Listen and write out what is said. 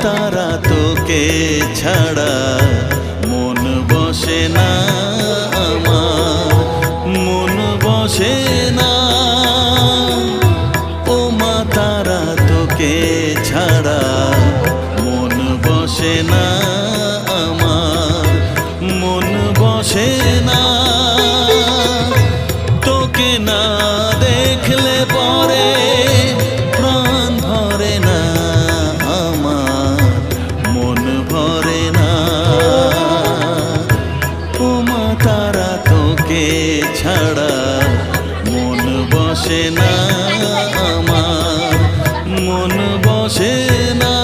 তারা তোকে ছাড়া মন বসে না আমার, মন বসে না। ও মা তারা তোকে ছাড়া মন বসে না আমার, মন বসে না। তোকে না দেখলে পরে প্রাণ ভরে না আমার, মন ভরে না। ও মা তারা তোকে ছাড়া মন বসে না আমার, মন বসে না।